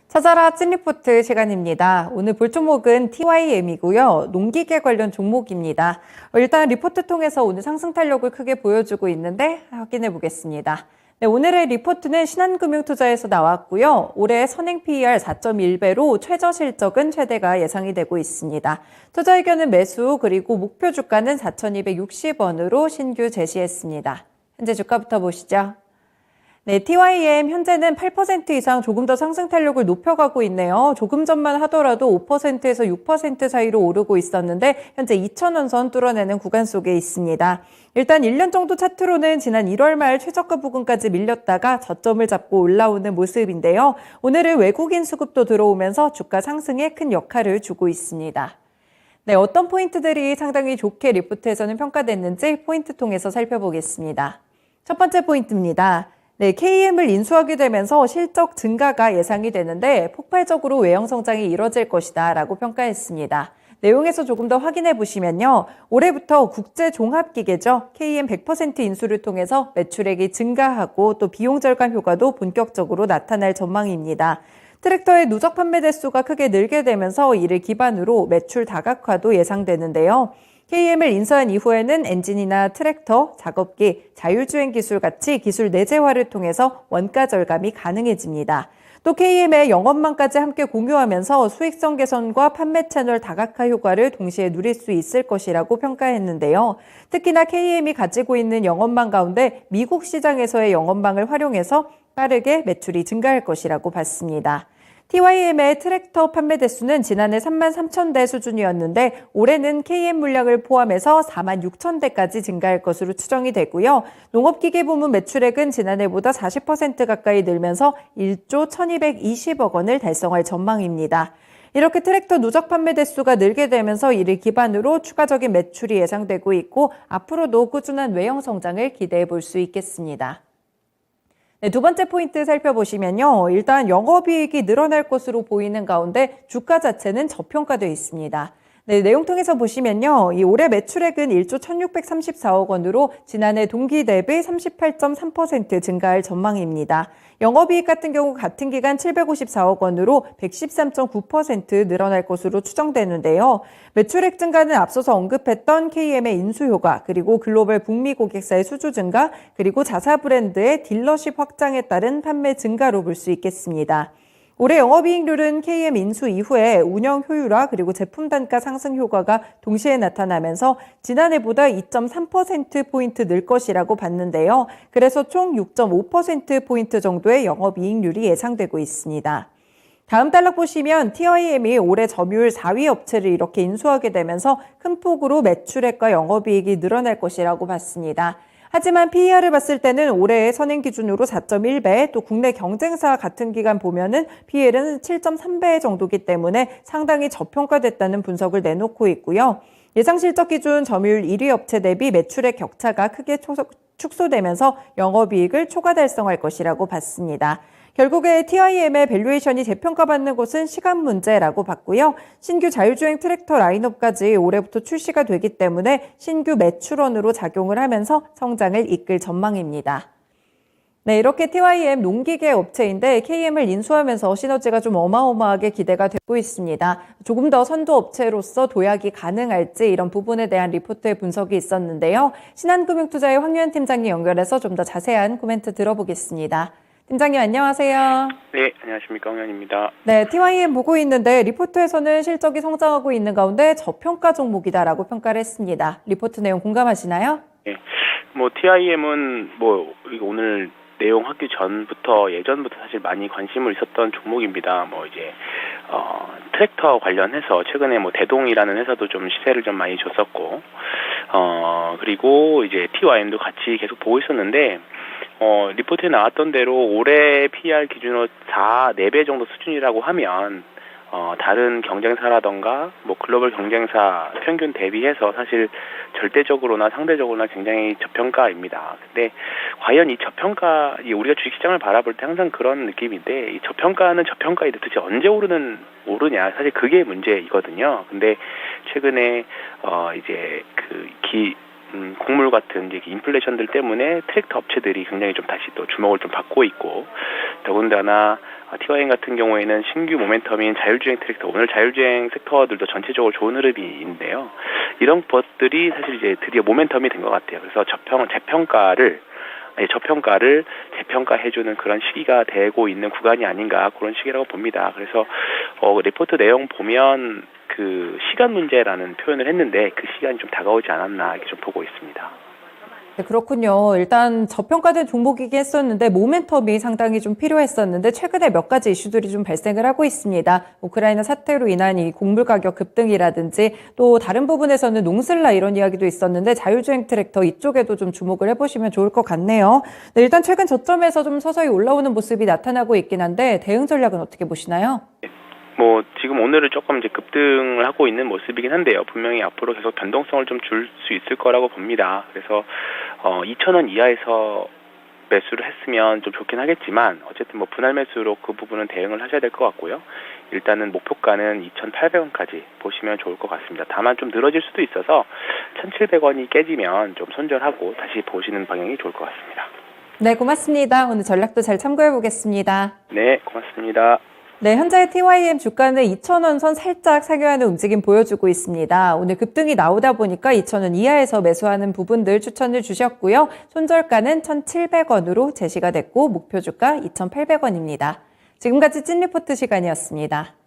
찾아라 찐리포트 시간입니다. 오늘 볼 종목은 TYM이고요. 농기계 관련 종목입니다. 일단 리포트 통해서 오늘 상승 탄력을 크게 보여주고 있는데 확인해 보겠습니다. 네, 오늘의 리포트는 신한금융투자에서 나왔고요. 올해 선행 PER 4.1배로 최저 실적은 최대가 예상이 되고 있습니다. 투자 의견은 매수 그리고 목표 주가는 4,260원으로 신규 제시했습니다. 현재 주가부터 보시죠. 네, TYM 현재는 8% 이상 조금 더 상승 탄력을 높여가고 있네요. 조금 전만 하더라도 5%에서 6% 사이로 오르고 있었는데 현재 2,000원 선 뚫어내는 구간 속에 있습니다. 일단 1년 정도 차트로는 지난 1월 말 최저가 부근까지 밀렸다가 저점을 잡고 올라오는 모습인데요. 오늘은 외국인 수급도 들어오면서 주가 상승에 큰 역할을 주고 있습니다. 네, 어떤 포인트들이 상당히 좋게 리포트에서는 평가됐는지 포인트 통해서 살펴보겠습니다. 첫 번째 포인트입니다. 네, KM을 인수하게 되면서 실적 증가가 예상이 되는데 폭발적으로 외형 성장이 이뤄질 것이다 라고 평가했습니다. 내용에서 조금 더 확인해 보시면요. 올해부터 국제종합기계죠. KM 100% 인수를 통해서 매출액이 증가하고 또 비용 절감 효과도 본격적으로 나타날 전망입니다. 트랙터의 누적 판매 대수가 크게 늘게 되면서 이를 기반으로 매출 다각화도 예상되는데요. KM을 인수한 이후에는 엔진이나 트랙터, 작업기, 자율주행 기술 같이 기술 내재화를 통해서 원가 절감이 가능해집니다. 또 KM의 영업망까지 함께 공유하면서 수익성 개선과 판매 채널 다각화 효과를 동시에 누릴 수 있을 것이라고 평가했는데요. 특히나 KM이 가지고 있는 영업망 가운데 미국 시장에서의 영업망을 활용해서 빠르게 매출이 증가할 것이라고 봤습니다. TYM의 트랙터 판매 대수는 지난해 33,000대 수준이었는데 올해는 KM 물량을 포함해서 46,000대까지 증가할 것으로 추정이 되고요. 농업기계 부문 매출액은 지난해보다 40% 가까이 늘면서 1조 1,220억 원을 달성할 전망입니다. 이렇게 트랙터 누적 판매 대수가 늘게 되면서 이를 기반으로 추가적인 매출이 예상되고 있고 앞으로도 꾸준한 외형 성장을 기대해 볼 수 있겠습니다. 네, 두 번째 포인트 살펴보시면요. 일단 영업이익이 늘어날 것으로 보이는 가운데 주가 자체는 저평가되어 있습니다. 네, 내용 통해서 보시면요. 이 올해 매출액은 1조 1,634억 원으로 지난해 동기 대비 38.3% 증가할 전망입니다. 영업이익 같은 경우 같은 기간 754억 원으로 113.9% 늘어날 것으로 추정되는데요. 매출액 증가는 앞서서 언급했던 KM의 인수 효과, 그리고 글로벌 북미 고객사의 수주 증가, 그리고 자사 브랜드의 딜러십 확장에 따른 판매 증가로 볼 수 있겠습니다. 올해 영업이익률은 KM 인수 이후에 운영 효율화 그리고 제품 단가 상승 효과가 동시에 나타나면서 지난해보다 2.3%포인트 늘 것이라고 봤는데요. 그래서 총 6.5%포인트 정도의 영업이익률이 예상되고 있습니다. 다음 달락 보시면 TYM이 올해 점유율 4위 업체를 이렇게 인수하게 되면서 큰 폭으로 매출액과 영업이익이 늘어날 것이라고 봤습니다. 하지만 PER을 봤을 때는 올해의 선행 기준으로 4.1배, 또 국내 경쟁사 같은 기간 보면은 PER은 7.3배 정도기 때문에 상당히 저평가됐다는 분석을 내놓고 있고요. 예상 실적 기준 점유율 1위 업체 대비 매출액 격차가 크게 축소되면서 영업이익을 초과 달성할 것이라고 봤습니다. 결국에 TYM의 밸류에이션이 재평가받는 것은 시간 문제라고 봤고요. 신규 자율주행 트랙터 라인업까지 올해부터 출시가 되기 때문에 신규 매출원으로 작용을 하면서 성장을 이끌 전망입니다. 네, 이렇게 TYM 농기계 업체인데 KM을 인수하면서 시너지가 좀 어마어마하게 기대가 되고 있습니다. 조금 더 선도 업체로서 도약이 가능할지 이런 부분에 대한 리포트의 분석이 있었는데요. 신한금융투자의 황유현 팀장님 연결해서 좀 더 자세한 코멘트 들어보겠습니다. 팀장님 안녕하세요. 네, 안녕하십니까. 황현입니다. 네, TYM 보고 있는데 리포트에서는 실적이 성장하고 있는 가운데 저평가 종목이다라고 평가를 했습니다. 리포트 내용 공감하시나요? 네, TIM은 오늘 내용 하기 전부터 예전부터 사실 많이 관심을 있었던 종목입니다. 트랙터 관련해서 최근에 대동이라는 회사도 좀 시세를 좀 많이 줬었고, 그리고 이제 TYM도 같이 계속 보고 있었는데, 리포트에 나왔던 대로 올해 PER 기준으로 4배 정도 수준이라고 하면, 다른 경쟁사라던가, 글로벌 경쟁사 평균 대비해서 사실 절대적으로나 상대적으로나 굉장히 저평가입니다. 근데 과연 이 저평가, 우리가 주식시장을 바라볼 때 항상 그런 느낌인데, 이 저평가는 저평가인데 도대체 언제 오르냐. 사실 그게 문제이거든요. 근데 최근에, 곡물 같은 이제 인플레이션들 때문에 트랙터 업체들이 굉장히 좀 다시 또 주목을 좀 받고 있고, 더군다나 TYM 같은 경우에는 신규 모멘텀인 자율주행 트랙터, 오늘 자율주행 섹터들도 전체적으로 좋은 흐름이 있는데요. 이런 것들이 사실 이제 드디어 모멘텀이 된 것 같아요. 그래서 저평가를 재평가해주는 그런 시기가 되고 있는 구간이 아닌가, 그런 시기라고 봅니다. 그래서 리포트 내용 보면 그 시간 문제라는 표현을 했는데 그 시간이 좀 다가오지 않았나 이렇게 좀 보고 있습니다. 네, 그렇군요. 일단 저평가된 종목이긴 했었는데 모멘텀이 상당히 좀 필요했었는데 최근에 몇 가지 이슈들이 좀 발생을 하고 있습니다. 우크라이나 사태로 인한 이 곡물 가격 급등이라든지 또 다른 부분에서는 농슬라 이런 이야기도 있었는데 자율주행 트랙터 이쪽에도 좀 주목을 해보시면 좋을 것 같네요. 네, 일단 최근 저점에서 좀 서서히 올라오는 모습이 나타나고 있긴 한데 대응 전략은 어떻게 보시나요? 지금 오늘은 조금 이제 급등을 하고 있는 모습이긴 한데요. 분명히 앞으로 계속 변동성을 좀 줄 수 있을 거라고 봅니다. 그래서 2,000원 이하에서 매수를 했으면 좀 좋긴 하겠지만 어쨌든 분할 매수로 그 부분은 대응을 하셔야 될 것 같고요. 일단은 목표가는 2,800원까지 보시면 좋을 것 같습니다. 다만 좀 늘어질 수도 있어서 1,700원이 깨지면 좀 손절하고 다시 보시는 방향이 좋을 것 같습니다. 네, 고맙습니다. 오늘 전략도 잘 참고해 보겠습니다. 네, 고맙습니다. 네, 현재 TYM 주가는 2,000원 선 살짝 사교하는 움직임 보여주고 있습니다. 오늘 급등이 나오다 보니까 2,000원 이하에서 매수하는 부분들 추천을 주셨고요. 손절가는 1,700원으로 제시가 됐고 목표 주가 2,800원입니다. 지금까지 찐리포트 시간이었습니다.